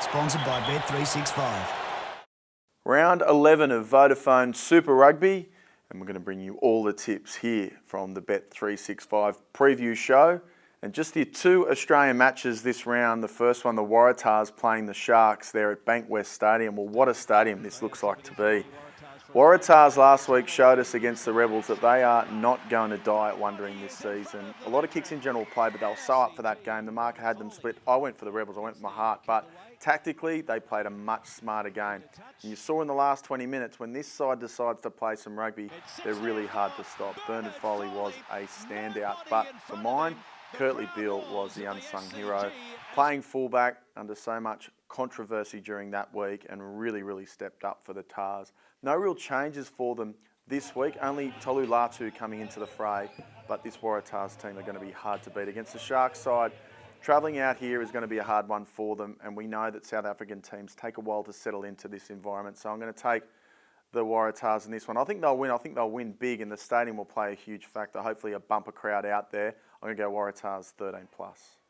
Sponsored by Bet365. Round 11 of Vodafone Super Rugby, and we're going to bring you all the tips here from the Bet365 preview show. And just the two Australian matches this round. The first one, the Waratahs playing the Sharks there at Bankwest Stadium. Well, what a stadium this looks like to be. Waratahs last week showed us against the Rebels that they are not going to die at wondering this season. A lot of kicks in general play, but they were so up for that game. The market had them split. I went for the Rebels. I went with my heart. But tactically, they played a much smarter game. And you saw in the last 20 minutes, when this side decides to play some rugby, they're really hard to stop. Bernard Foley was a standout. But for mine, Kurtley Beale was the unsung hero. Playing fullback under so much controversy during that week and really stepped up for the Tars. No real changes for them this week, only Tolu Latu coming into the fray, but this Waratahs team are going to be hard to beat. Against the Sharks side, travelling out here is going to be a hard one for them, and we know that South African teams take a while to settle into this environment, so I'm going to take the Waratahs in this one. I think they'll win. I think they'll win big, and the stadium will play a huge factor. Hopefully a bumper crowd out there. I'm going to go Waratahs 13+.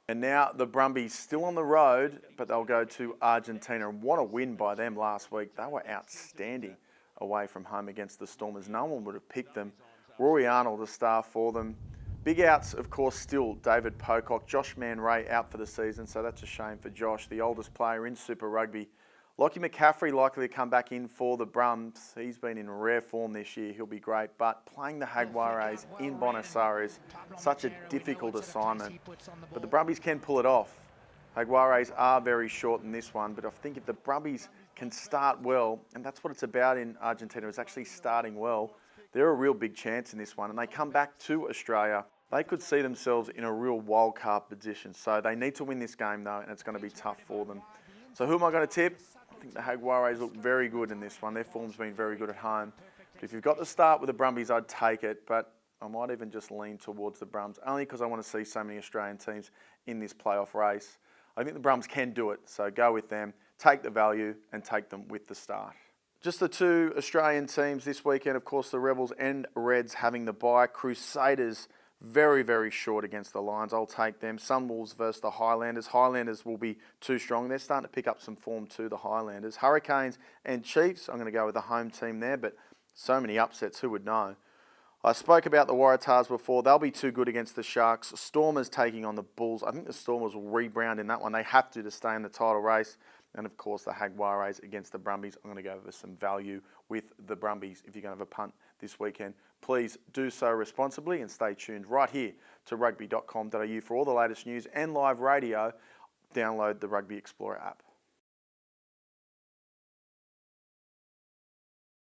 And now the Brumbies still on the road, but they'll go to Argentina. And what a win by them last week. They were outstanding away from home against the Stormers. No one would have picked them. Rory Arnold, the star for them. Big outs, of course, still David Pocock. Josh Man-Ray out for the season, so that's a shame for Josh, the oldest player in Super Rugby. Lockie McCaffrey likely to come back in for the Brums. He's been in rare form this year. He'll be great. But playing the Jaguares in Buenos Aires, such a difficult assignment. But the Brumbies can pull it off. Jaguares are very short in this one, but I think if the Brumbies can start well, and that's what it's about in Argentina, is actually starting well, they're a real big chance in this one. And they come back to Australia, they could see themselves in a real wild card position. So they need to win this game, though, and it's going to be tough for them. So who am I going to tip? I think the Jaguares look very good in this one. Their form's been very good at home. But if you've got to start with the Brumbies, I'd take it. But I might even just lean towards the Brums, only because I want to see so many Australian teams in this playoff race. I think the Brums can do it, so go with them, take the value, and take them with the start. Just the two Australian teams this weekend, of course, the Rebels and Reds having the bye. Crusaders very short against the Lions. I'll take them. Sunwolves versus the Highlanders. Highlanders will be too strong. They're starting to pick up some form too, the Highlanders. Hurricanes and Chiefs. I'm going to go with the home team there, but so many upsets, who would know? I spoke about the Waratahs before. They'll be too good against the Sharks. Stormers taking on the Bulls. I think the Stormers will rebound in that one. They have to stay in the title race. And of course, the Jaguares against the Brumbies. I'm going to go for some value with the Brumbies. If you're going to have a punt this weekend, please do so responsibly and stay tuned right here to Rugby.com.au for all the latest news and live radio. Download the Rugby Explorer app.